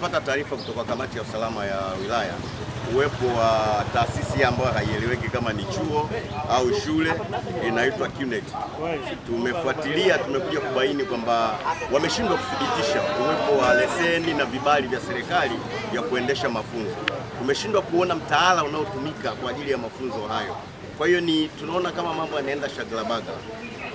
tumepata taarifa kutoka kamati ya usalama ya wilaya uwepo wa taasisi ambayo haieleweki kama ni chuo au shule inaitwa QNet. Tumefuatilia, tumekuja kubaini kwamba wameshindwa kuthibitisha uwepo wa leseni na vibali vya serikali vya kuendesha mafunzo. Tumeshindwa kuona mtaala unaotumika kwa ajili ya mafunzo hayo. Kwa hiyo tunaona kama mambo yanaenda shagalabaga.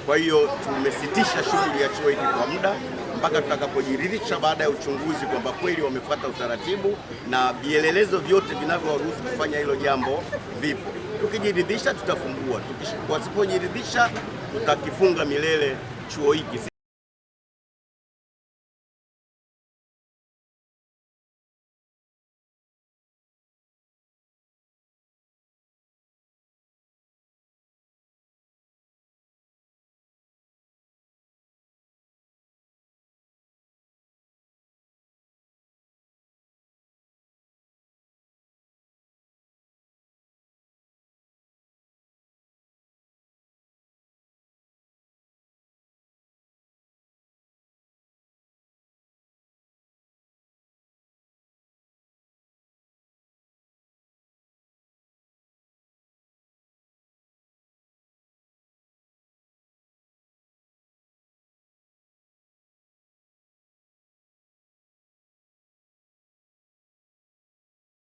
Kwa hiyo tumesitisha shughuli ya chuo hiki kwa muda mpaka tutakapojiridhisha baada ya uchunguzi kwamba kweli wamefuata utaratibu na vielelezo vyote vinavyowaruhusu kufanya hilo jambo vipo. Tukijiridhisha tutafungua, wasipojiridhisha tutakifunga milele chuo hiki.